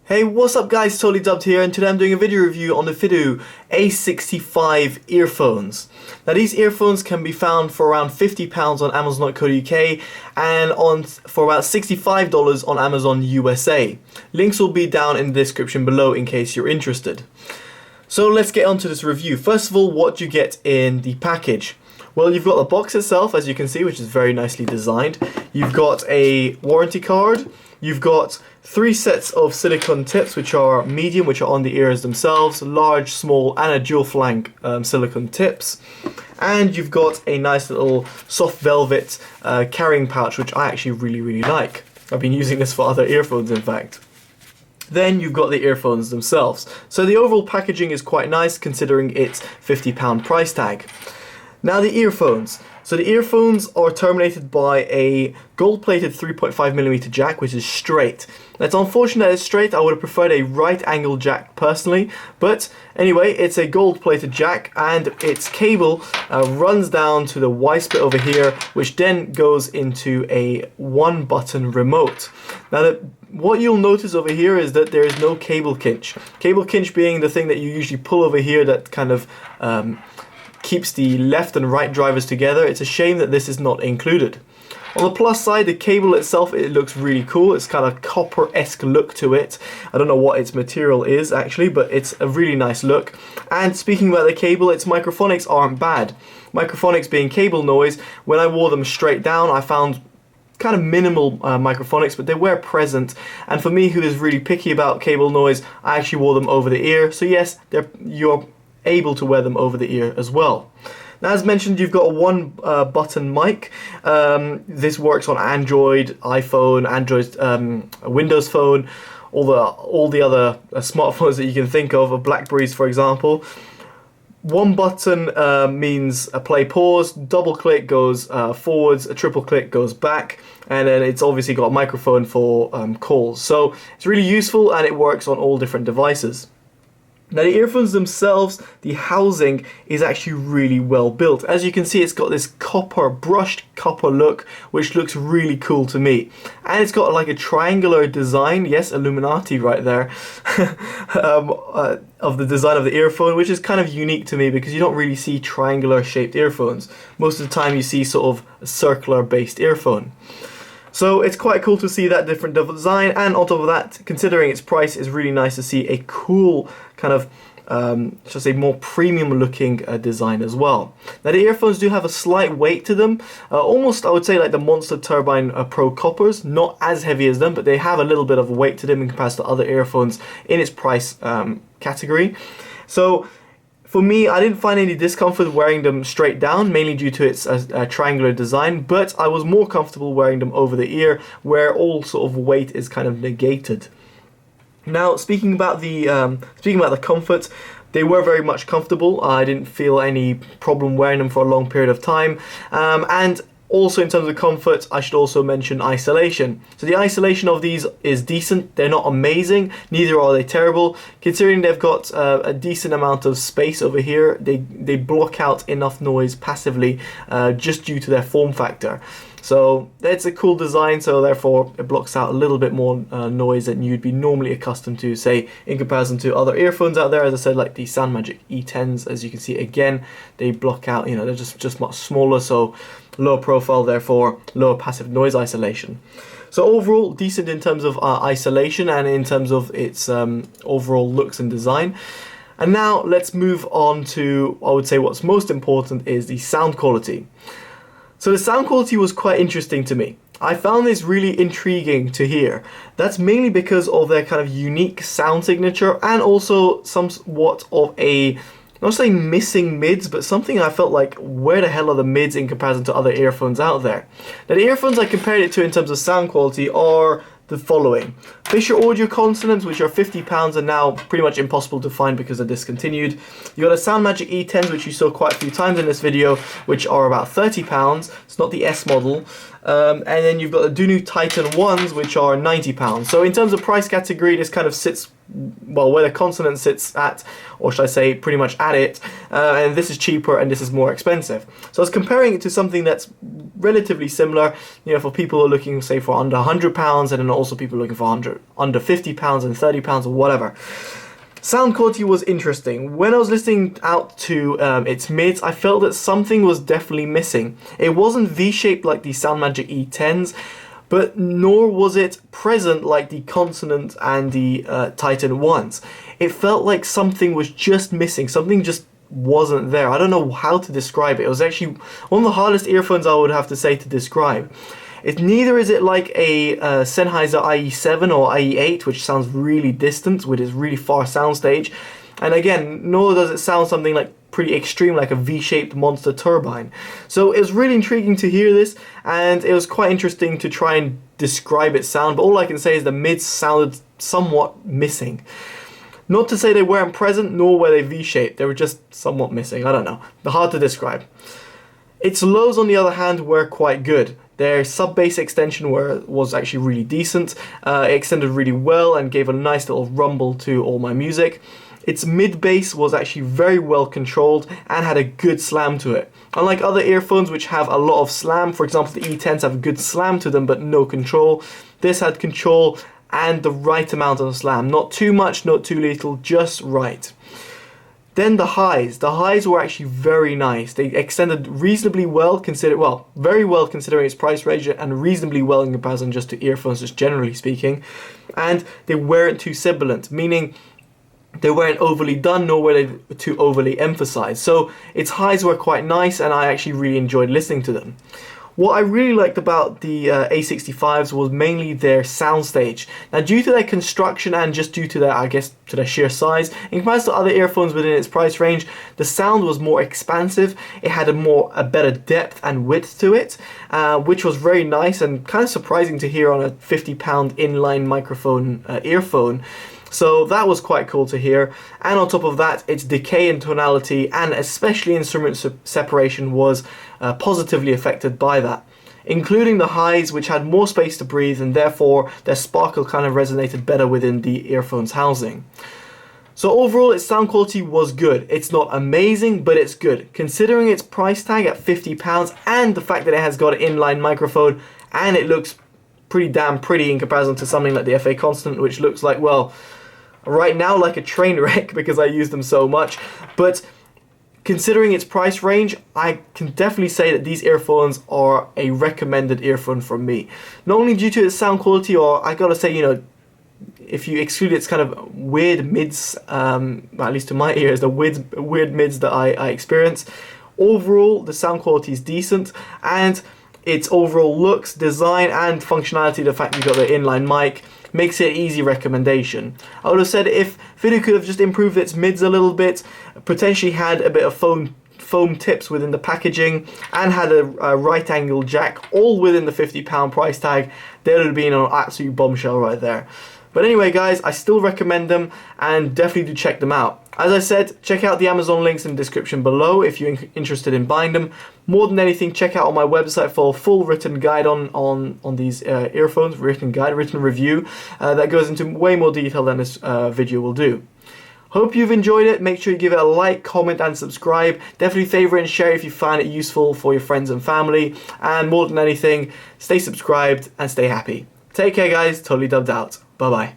Hey, what's up guys, TotallyDubbed here, and today I'm doing a video review on the FIDUE A65 earphones. Now these earphones can be found for around £50 on Amazon.co.uk and for about $65 on Amazon USA. Links will be down in the description below in case you're interested. So let's get on to this review. First of all, what do you get in the package? Well, you've got the box itself, as you can see, which is very nicely designed. You've got a warranty card. You've got 3 sets of silicone tips, which are medium, which are on the ears themselves, large, small, and a dual flank silicone tips. And you've got a nice little soft velvet carrying pouch, which I actually really like. I've been using this for other earphones, in fact. Then you've got the earphones themselves. So the overall packaging is quite nice, considering its £50 price tag. Now the earphones. So the earphones are terminated by a gold-plated 3.5mm jack, which is straight. Now, it's unfortunate that it's straight. I would have preferred a right-angle jack personally, but anyway, it's a gold-plated jack, and its cable runs down to the Y split over here, which then goes into a one-button remote. Now, what you'll notice over here is that there is no cable kinch. Cable kinch being the thing that you usually pull over here that kind of keeps the left and right drivers together. It's a shame that this is not included. On the plus side, the cable itself, it looks really cool. It's kind of copper-esque look to it. I don't know what its material is actually, but it's a really nice look. And speaking about the cable, its microphonics aren't bad. Microphonics being cable noise, when I wore them straight down, I found kind of minimal microphonics, but they were present. And for me, who is really picky about cable noise, I actually wore them over the ear. So yes, you're able to wear them over the ear as well. Now, as mentioned, you've got a one button mic. This works on Android, iPhone, Windows Phone, all the other smartphones that you can think of, Blackberries for example. One button means a play pause, double click goes forwards, a triple click goes back, and then it's obviously got a microphone for calls. So it's really useful, and it works on all different devices. Now the earphones themselves, the housing is actually really well built. As you can see, it's got this brushed copper look, which looks really cool to me. And it's got like a triangular design, yes, Illuminati right there, of the design of the earphone, which is kind of unique to me because you don't really see triangular shaped earphones. Most of the time you see sort of a circular based earphone. So it's quite cool to see that different design, and on top of that, considering its price, it's really nice to see a cool kind of, should I say, more premium looking design as well. Now the earphones do have a slight weight to them, almost I would say like the Monster Turbine Pro Coppers, not as heavy as them, but they have a little bit of weight to them in comparison to other earphones in its price category. So for me, I didn't find any discomfort wearing them straight down, mainly due to its triangular design, but I was more comfortable wearing them over the ear, where all sort of weight is kind of negated. Now, speaking about the comfort, they were very much comfortable. I didn't feel any problem wearing them for a long period of time, and also in terms of comfort, I should also mention isolation. So the isolation of these is decent. They're not amazing, neither are they terrible. Considering they've got a decent amount of space over here, they block out enough noise passively just due to their form factor. So it's a cool design, so therefore it blocks out a little bit more noise than you'd be normally accustomed to, say, in comparison to other earphones out there. As I said, like the Soundmagic E10s, as you can see again, they block out, you know, they're just much smaller, so lower profile, therefore lower passive noise isolation. So overall, decent in terms of isolation and in terms of its overall looks and design. And now let's move on to, I would say, what's most important is the sound quality. So the sound quality was quite interesting to me. I found this really intriguing to hear. That's mainly because of their kind of unique sound signature, and also somewhat of a, not saying missing mids, but something I felt like, where the hell are the mids in comparison to other earphones out there? Now the earphones I compared it to in terms of sound quality are the following. Fisher Audio Consonants, which are £50 and now pretty much impossible to find because they're discontinued. You got a Soundmagic E10s, which you saw quite a few times in this video, which are about £30. It's not the S model. And then you've got the Dunu Titan 1s, which are £90. So in terms of price category, this kind of sits well, where the consonant sits at, or should I say pretty much at it, and this is cheaper and this is more expensive. So I was comparing it to something that's relatively similar, you know, for people who are looking, say, for under £100, and then also people looking for under £50 and £30 or whatever. Sound quality was interesting. When I was listening out to its mids, I felt that something was definitely missing. It wasn't V-shaped like the Soundmagic E10s, but nor was it present like the Consonant and the Titan ones. It felt like something was just missing, something just wasn't there. I don't know how to describe it. It was actually one of the hardest earphones I would have to say to describe. Neither is it like a Sennheiser IE7 or IE8, which sounds really distant with its really far soundstage. And again, nor does it sound something like pretty extreme like a V-shaped monster turbine. So it was really intriguing to hear this, and it was quite interesting to try and describe its sound, but all I can say is the mids sounded somewhat missing. Not to say they weren't present, nor were they V-shaped, they were just somewhat missing. I don't know, they're hard to describe. Its lows, on the other hand, were quite good. Their sub-bass extension was actually really decent. It extended really well and gave a nice little rumble to all my music. Its mid-bass was actually very well controlled and had a good slam to it. Unlike other earphones which have a lot of slam, for example the E10s have a good slam to them but no control, this had control and the right amount of slam. Not too much, not too little, just right. Then the highs. The highs were actually very nice. They extended reasonably well, very well considering its price range, and reasonably well in comparison just to earphones, just generally speaking. And they weren't too sibilant, meaning they weren't overly done, nor were they too overly emphasized. So its highs were quite nice, and I actually really enjoyed listening to them. What I really liked about the A65s was mainly their soundstage. Now, due to their construction and just due to their, I guess, to their sheer size, in comparison to other earphones within its price range, the sound was more expansive. It had a better depth and width to it, which was very nice and kind of surprising to hear on a £50 inline microphone earphone. So that was quite cool to hear, and on top of that, its decay in tonality and especially instrument separation was positively affected by that, including the highs, which had more space to breathe, and therefore their sparkle kind of resonated better within the earphone's housing. So overall, its sound quality was good. It's not amazing, but it's good. Considering its price tag at £50 and the fact that it has got an inline microphone and it looks pretty damn pretty in comparison to something like the FA Constant, which looks like, well, right now like a train wreck because I use them so much. But considering its price range, I can definitely say that these earphones are a recommended earphone from me. Not only due to its sound quality, or I gotta say, you know, if you exclude its kind of weird mids, at least to my ears, the weird mids that I experience, overall the sound quality is decent, and its overall looks, design and functionality, the fact you've got the inline mic, makes it an easy recommendation. I would have said if FIDUE could have just improved its mids a little bit, potentially had a bit of foam tips within the packaging, and had a right angle jack, all within the £50 price tag, there would have been an absolute bombshell right there. But anyway guys, I still recommend them and definitely do check them out. As I said, check out the Amazon links in the description below if you're interested in buying them. More than anything, check out on my website for a full written guide on these earphones, written review that goes into way more detail than this video will do. Hope you've enjoyed it. Make sure you give it a like, comment and subscribe. Definitely favorite and share if you find it useful for your friends and family. And more than anything, stay subscribed and stay happy. Take care guys, totally dubbed out. Bye bye.